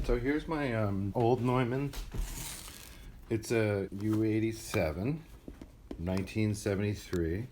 So here's my old Neumann. It's a U87, 1973,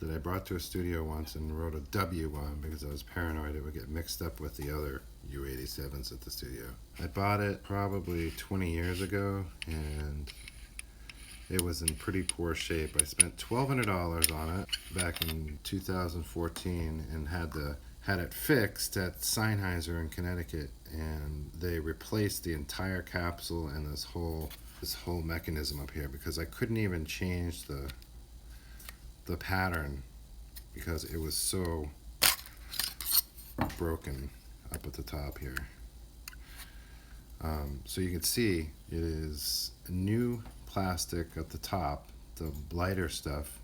that I brought to a studio once and wrote a W on because I was paranoid it would get mixed up with the other U87s at the studio. I bought it probably 20 years ago and it was in pretty poor shape. I spent $1,200 on it back in 2014 and had it fixed at Sennheiser in Connecticut, and they replaced the entire capsule and this whole mechanism up here because I couldn't even change the pattern because it was so broken up at the top here. So you can see it is new plastic at the top, the lighter stuff,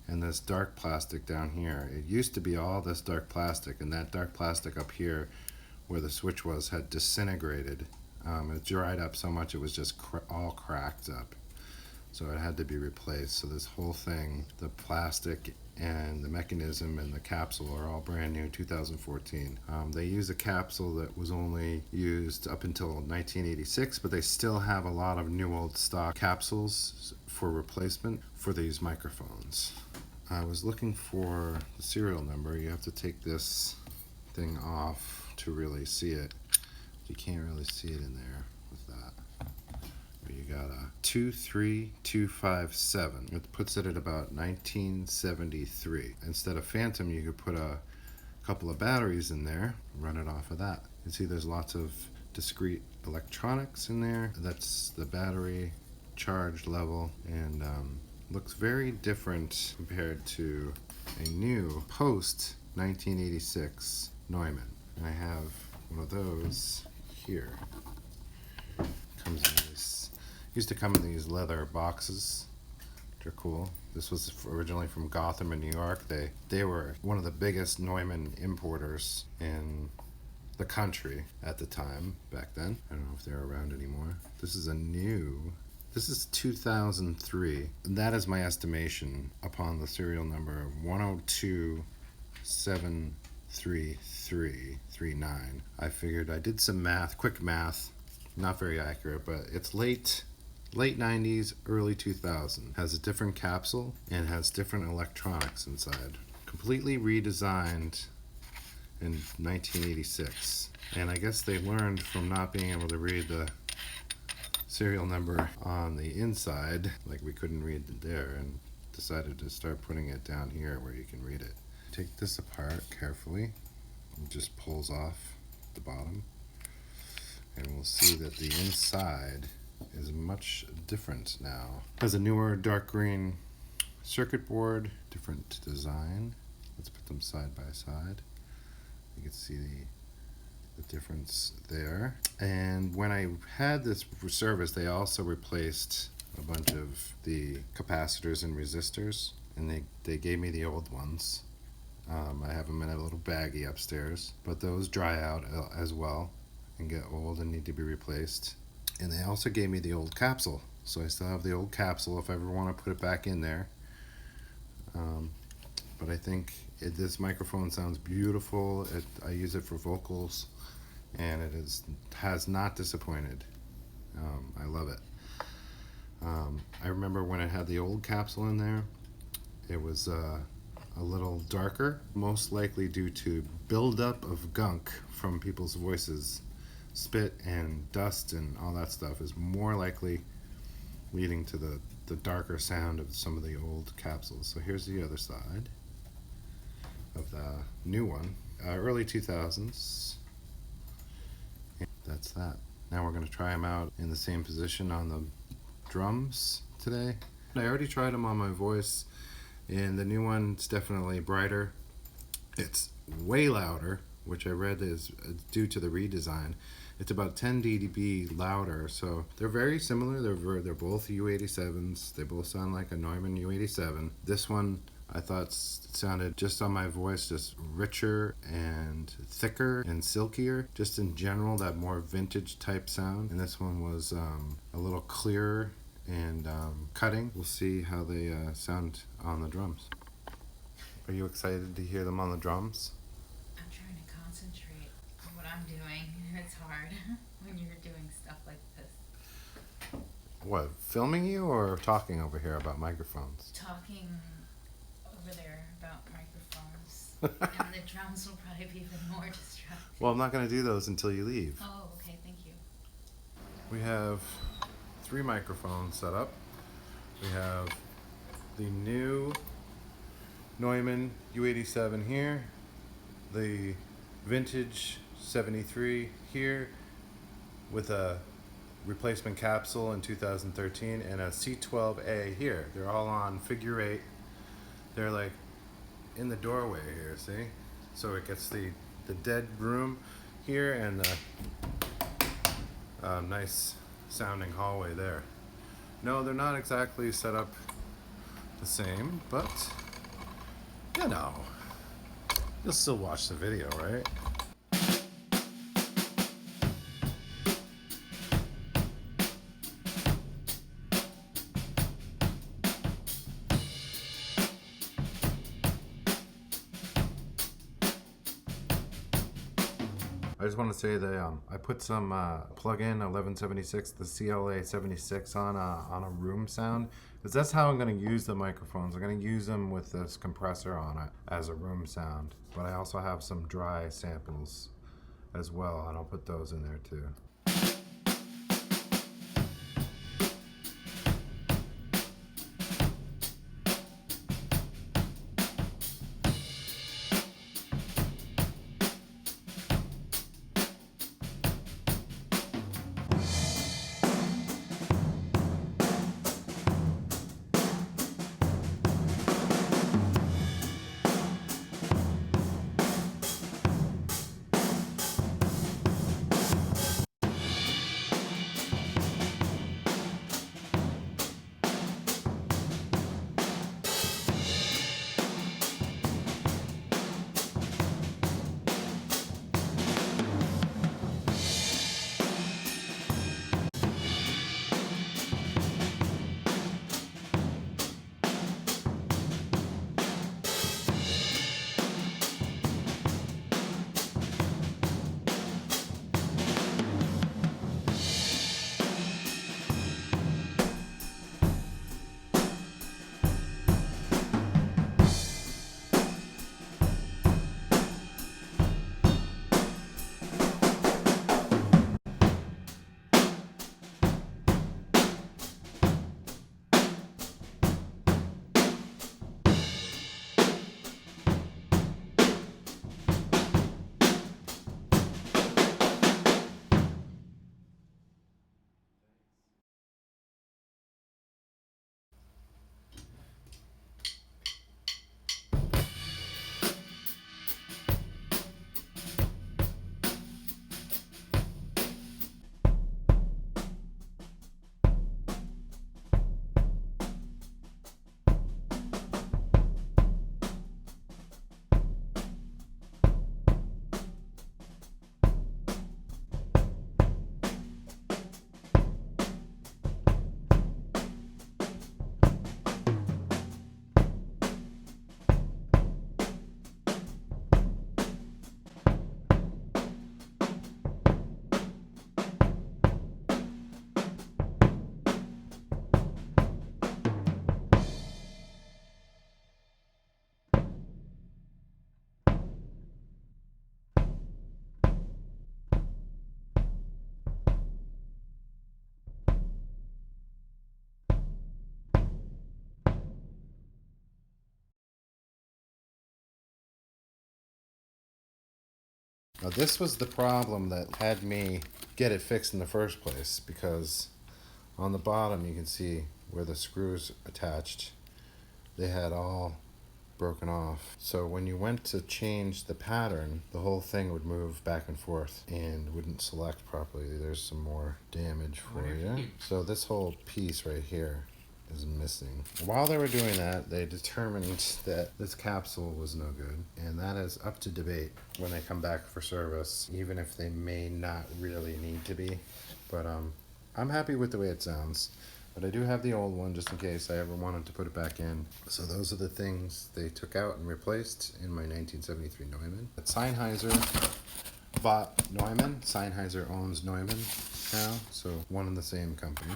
and this dark plastic down here. It used to be all this dark plastic, and that dark plastic up here where the switch was had disintegrated. It dried up so much it was just all cracked up. So it had to be replaced. So this whole thing, the plastic and the mechanism and the capsule are all brand new, 2014. They use a capsule that was only used up until 1986, but they still have a lot of new old stock capsules for replacement for these microphones. I was looking for the serial number. You have to take this thing off to really see it. You can't really see it in there with that. But you got a 23257. It puts it at about 1973. Instead of Phantom, you could put a couple of batteries in there, run it off of that. You can see there's lots of discrete electronics in there. That's the battery charge level, and looks very different compared to a new post 1986 Neumann. And I have one of those here. Comes in these, used to come in these leather boxes, which are cool. This was originally from Gotham in New York. They were one of the biggest Neumann importers in the country at the time back then. I don't know if they're around anymore. This is 2003. And that is my estimation upon the serial number of 102,733,39. I figured, I did some math, quick math, not very accurate, but it's late 90s, early 2000. Has a different capsule and has different electronics inside. Completely redesigned in 1986. And I guess they learned from not being able to read the serial number on the inside, like we couldn't read it there, and decided to start putting it down here where you can read it. Take this apart carefully. It just pulls off the bottom, and we'll see that the inside is much different now. It has a newer dark green circuit board, different design. Let's put them side by side. You can see the difference there. And when I had this service, they also replaced a bunch of the capacitors and resistors, and they gave me the old ones. I have them in a little baggie upstairs, but those dry out as well and get old and need to be replaced. And they also gave me the old capsule, so I still have the old capsule if I ever want to put it back in there. But I think this microphone sounds beautiful. I use it for vocals, and it has not disappointed. I love it. I remember when it had the old capsule in there, it was a little darker, most likely due to buildup of gunk from people's voices. Spit and dust and all that stuff is more likely leading to the darker sound of some of the old capsules. So here's the other side of the new one, early 2000s. And that's that. Now we're going to try them out in the same position on the drums today. I already tried them on my voice, and the new one's definitely brighter. It's way louder, which I read is due to the redesign. It's about 10 dB louder, so they're very similar. They're both U87s. They both sound like a Neumann U87. This one I thought sounded, just on my voice, just richer and thicker and silkier. Just in general, that more vintage type sound. And this one was a little clearer and cutting. We'll see how they sound on the drums. Are you excited to hear them on the drums? I'm trying to concentrate on what I'm doing. It's hard when you're doing What, filming you or talking over here about microphones? Talking over there about microphones. And the drums will probably be even more distracting. Well, I'm not going to do those until you leave. Oh, okay, thank you. We have 3 microphones set up. We have the new Neumann U87 here, the vintage 73 here with a replacement capsule in 2013, and a C12A here. They're all on figure 8. They're like in the doorway here, see? So it gets the dead room here and a nice sounding hallway there. No, they're not exactly set up the same, but you know, you'll still watch the video, right? I just want to say that I put some plug-in 1176, the CLA 76 on a room sound, because that's how I'm going to use the microphones. I'm going to use them with this compressor on it as a room sound. But I also have some dry samples as well, and I'll put those in there too. Now this was the problem that had me get it fixed in the first place, because on the bottom you can see where the screws attached, they had all broken off. So when you went to change the pattern, the whole thing would move back and forth and wouldn't select properly. There's some more damage for you. So this whole piece right here is missing. While they were doing that, they determined that this capsule was no good, and that is up to debate when they come back for service, even if they may not really need to be. But I'm happy with the way it sounds. But I do have the old one just in case I ever wanted to put it back in. So those are the things they took out and replaced in my 1973 Neumann. But Sennheiser bought Neumann. Sennheiser owns Neumann now, so one and the same company.